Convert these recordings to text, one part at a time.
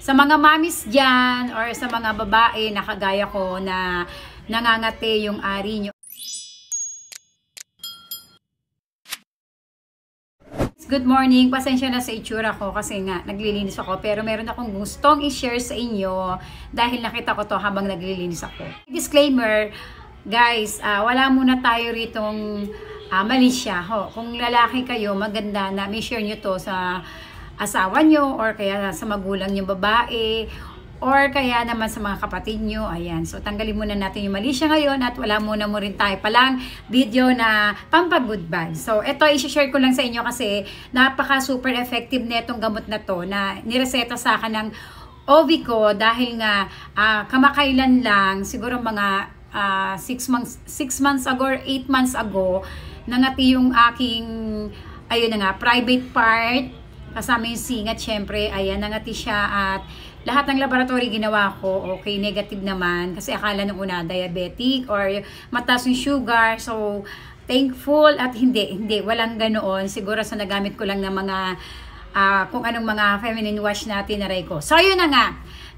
Sa mga mamis dyan or sa mga babae na kagaya ko na nangangate yung ari nyo. Good morning. Pasensya na sa itsura ko kasi nga naglilinis ako. Pero meron akong gustong i-share sa inyo dahil nakita ko to habang naglilinis ako. Disclaimer, guys, wala muna tayo ritong malisya. Kung lalaki kayo, maganda na may share nyo to sa asawa nyo or kaya sa magulang nyo babae or kaya naman sa mga kapatid nyo. Ayan. So, tanggalin muna natin yung mali siya ngayon at wala muna mo rin tayo palang video na pampag-good vibes. So, ito, i-share ko lang sa inyo kasi napaka-super effective na itong gamot na to na nireseta sa akin ng OB ko dahil nga kamakailan lang, siguro mga 6 months ago or 8 months ago, nangati yung aking, ayun na nga, private part, kasama yung singat, syempre, ayan, nangati siya at lahat ng laboratory ginawa ko, okay, negative naman. Kasi akala nung una, diabetic or mataas yung sugar. So, thankful at hindi, walang ganoon. Siguro sa nagamit ko lang ng mga, kung anong mga feminine wash na tinaray ko. So, yun na nga.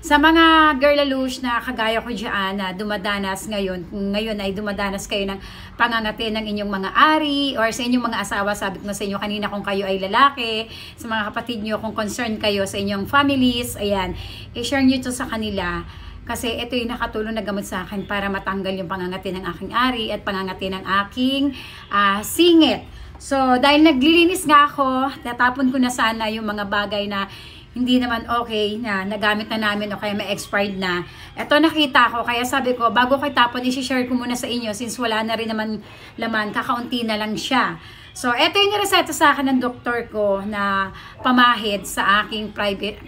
Sa mga girlalush na kagaya ko dyan na dumadanas ngayon ay dumadanas kayo ng pangangati ng inyong mga ari or sa inyong mga asawa, sabi ko sa inyo kanina kung kayo ay lalaki, sa mga kapatid nyo kung concerned kayo sa inyong families, ayan, i-share nyo ito sa kanila. Kasi ito yung nakatulong na gamot sa akin para matanggal yung pangangati ng aking ari at pangangati ng aking singit. So, dahil naglilinis nga ako, natapon ko na sana yung mga bagay na hindi naman okay na nagamit na namin o kaya may expired na. Ito nakita ko, kaya sabi ko, bago ko tapon, i-share ko muna sa inyo since wala na rin naman laman, kakaunti na lang siya. So, ito yung nireseta sa akin ng doktor ko na pamahid sa aking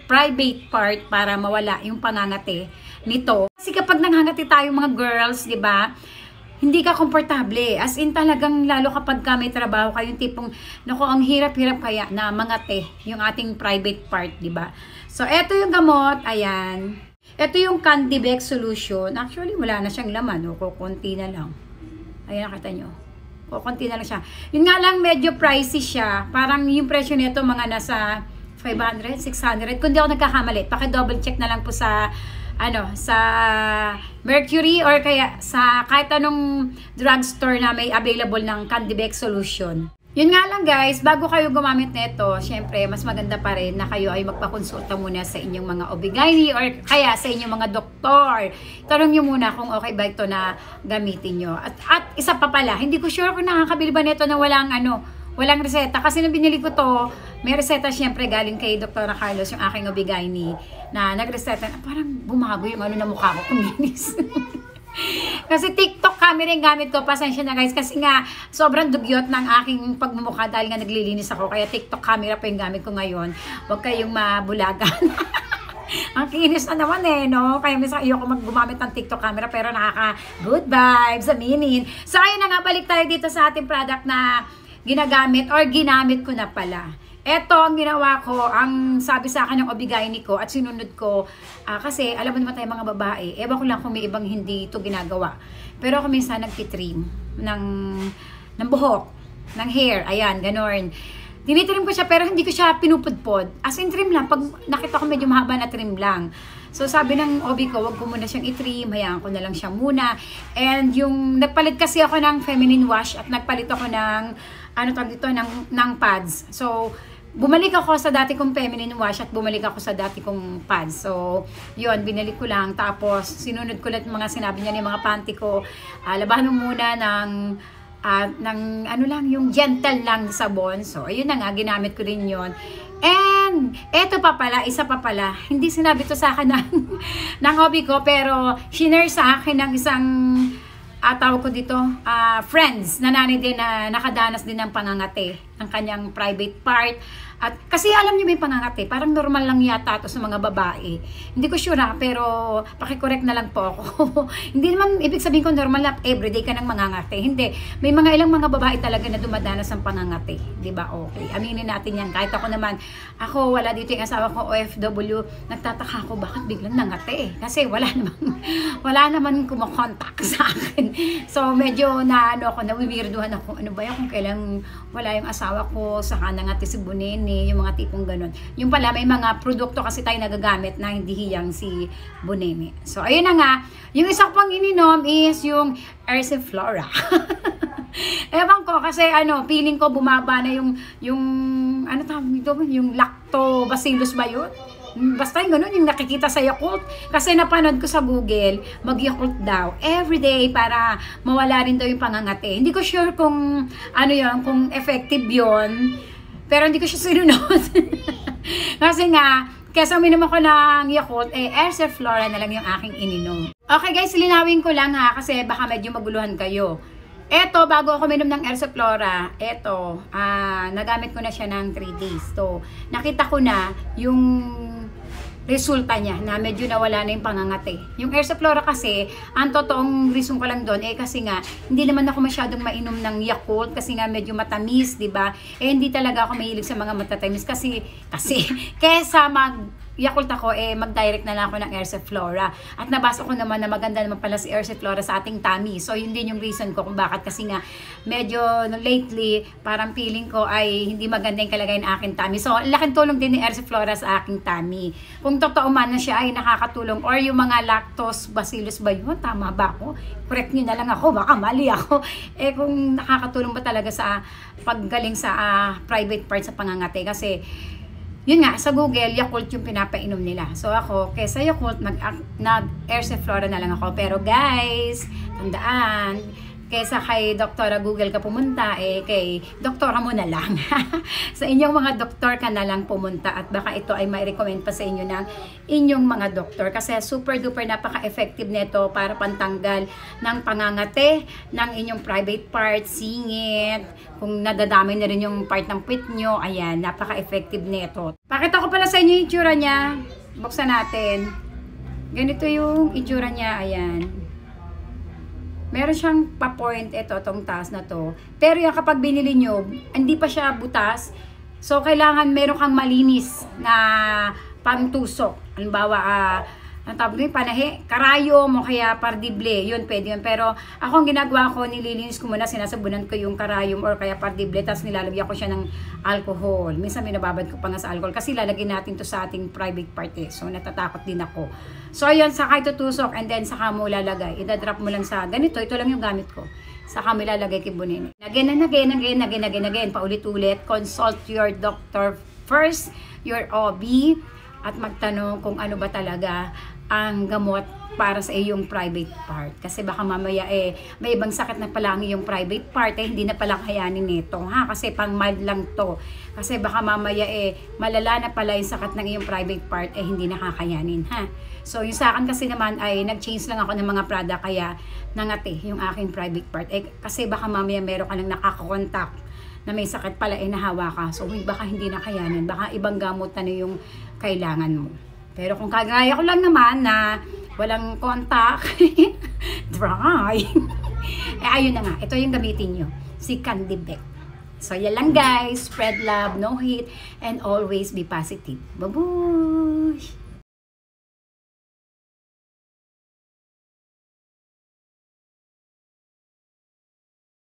private part para mawala yung pangangati nito. Kasi kapag nanghangati tayong mga girls, di ba, hindi ka komportable. As in talagang lalo kapag may trabaho kayo, yung tipong, naku, ang hirap-hirap kaya na mangate yung ating private part, di ba? So, eto yung gamot, ayan. Ito yung Candibex solution. Actually, wala na siyang laman, kukunti na lang. Ayan, nakita nyo. Kukunti na lang siya. Yun nga lang, medyo pricey siya. Parang yung presyo nito mga nasa 500, 600. Kung di ako nagkakamali, paki-double check na lang po sa sa Mercury or kaya sa kahit anong drugstore na may available ng Candibex solution. Yun nga lang guys, bago kayo gumamit nito, syempre mas maganda pa rin na kayo ay magpakonsulta muna sa inyong mga OB-GYN or kaya sa inyong mga doktor. Tanong nyo muna kung okay ba ito na gamitin nyo. At isa pa pala, hindi ko sure kung nakakabili ba nito na walang reseta. Kasi nung binili ko to, may reseta syempre galing kay Dr. Carlos, yung aking OB-GYN na nagreseta. Parang bumago yung na mukha ko kuminis. Kasi TikTok camera yung gamit ko. Pasensya na guys. Kasi nga, sobrang dugyot ng aking pagmumukha dahil nga naglilinis ako. Kaya TikTok camera pa yung gamit ko ngayon. Huwag kayong mabulagan. Ang kinis na naman no? Kaya minsan ayoko gumamit ng TikTok camera pero nakaka-good vibes, aminin. So, ayun na nga, balik tayo dito sa ating product na ginagamit or ginamit ko na pala. Ito ang ginawa ko, ang sabi sa akin ng OB-GYN ko at sinunod ko kasi alam mo naman tayo mga babae, ewan ko lang kung may ibang hindi ito ginagawa. Pero ako minsan nagtitrim ng buhok, ng hair, ayan, ganon. Tinitrim ko siya pero hindi ko siya pinupudpod. As in trim lang, pag nakita ko medyo mahaba na trim lang. So sabi ng OB ko, wag ko muna siyang i-trim, hayaan ko na lang siya muna. And yung nagpalit kasi ako ng feminine wash at nagpalit ako ng ng pads. So bumalik ako sa dati kong feminine wash at bumalik ako sa dati kong pads. So yun, binalik ko lang. Tapos sinunod ko lang mga sinabi niya ng mga panty ko. Labahan mo muna ng yung gentle lang sabon. So ayun na nga, ginamit ko rin yun. And eto pa pala, isa pa pala, hindi sinabi to sa akin ng hobby ko, pero shinare sa akin ng isang tawag ko dito, friends na nanay din na nakadanas din ng pangangati ng kanyang private part. At kasi alam niyo may pangangati, parang normal lang yata ito sa mga babae. Hindi ko sure pero paki-correct na lang po ako. Hindi naman ibig sabihin ko normal na everyday ka nang mangangati. Hindi. May mga ilang mga babae talaga na dumadanas ng pangangati. 'Di ba? Okay. Aminin natin 'yan. Kahit ako naman, wala dito yung asawa ko OFW, nagtataka ako bakit biglang nangati. Kasi wala naman kumokontak sa akin. So medyo na weirduhan ako. Ano ba 'yan kung kailan wala yung asawa asawa ko, saka nangati si Bunene, yung mga tipong ganun. Yung pala, may mga produkto kasi tayo nagagamit na hindi hiyang si Bunene. So, ayun na nga. Yung isa pang ininom is yung Ersiflora. Ewan ko kasi feeling ko bumaba na yung ano tawag dito, yung lactobacillus ba yun? Basta yung gano'n, yung nakikita sa Yakult. Kasi napanood ko sa Google, mag-Yakult daw everyday para mawala rin daw yung pangangate. Hindi ko sure kung kung effective yon, pero hindi ko siya sinunod. Kasi nga, kesa uminom ako ng Yakult, Ersiflora na lang yung aking ininom. Okay guys, linawin ko lang ha, kasi baka medyo maguluhan kayo. Eto, bago ako minom ng Ersiflora, nagamit ko na siya ng 3 days. So, nakita ko na yung resulta niya na medyo nawala na yung pangangate. Yung Ersiflora kasi, ang totoong reason ko lang doon, kasi nga, hindi naman ako masyadong mainom ng Yakult kasi nga medyo matamis, di ba? Hindi talaga ako mahilig sa mga matatamis kasi kesa Yakult ako, mag-direct na lang ako ng Ersiflora. At nabasa ko naman na maganda naman pala si Ersiflora sa ating tummy. So, yun din yung reason ko kung bakit. Kasi nga, medyo lately, parang feeling ko ay hindi maganda yung kalagay ng aking tummy. So, laking tulong din ni Ersiflora sa aking tummy. Kung totoo man na siya ay nakakatulong, or yung mga lactobacillus ba yun? Tama ba ako? Correct nyo na lang ako, baka mali ako. Kung nakakatulong ba talaga sa paggaling sa private part sa pangangate. Kasi, yun nga, sa Google, Yakult yung pinapainom nila. So ako, kesa Yakult, nag-Ersiflora na lang ako. Pero guys, tandaan, kesa kay Doktora Google ka pumunta, kay Doktora mo na lang. Sa inyong mga doktor ka na lang pumunta at baka ito ay may recommend pa sa inyo ng inyong mga doktor. Kasi super duper napaka-effective nito para pantanggal ng pangangate ng inyong private part, singit, kung nadadamay na rin yung part ng puwit nyo, ayan, napaka-effective nito. Pakita ko pala sa inyo yung itsura niya. Buksan natin. Ganito yung itsura niya, ayan. Meron siyang pa-point, itong taas na to. Pero yung kapag binili nyo, hindi pa siya butas. So, kailangan meron kang malinis na pangtusok. Halimbawa, ang tawag ko yung panahe, karayom o kaya pardible, yun pwede yun. Pero ako ang ginagawa ko, nililinis ko muna, sinasabunan ko yung karayom or kaya pardible, tapos nilalagyan ko siya ng alcohol. Minsan binababad ko pa nga sa alcohol kasi lalagyan natin to sa ating private part so natatakot din ako. So ayun, saka itutusok and then saka mo lalagay. Idadrop mo lang sa ganito, ito lang yung gamit ko. Saka mo lalagay kay Bunene. Again, paulit-ulit. Consult your doctor first, your OB, at magtanong kung ano ba talaga ang gamot para sa iyong private part. Kasi baka mamaya may ibang sakit na pala ang iyong private part, hindi na pala kayanin nito. Kasi pang mild lang to. Kasi baka mamaya malala na pala yung sakit ng iyong private part, hindi nakakayanin. So yung sa akin kasi naman ay nag-change lang ako ng mga product kaya nangati yung aking private part. Kasi baka mamaya meron ka nang nakakakontak na may sakit pala nahawa ka. So baka hindi nakayanin. Baka ibang gamot na yung kailangan mo. Pero kung kagaya ko lang naman na walang contact, dry. Ayun na nga. Ito yung gamitin nyo. Si Candibec. So, yan lang guys. Spread love, no hate, and always be positive. Babush!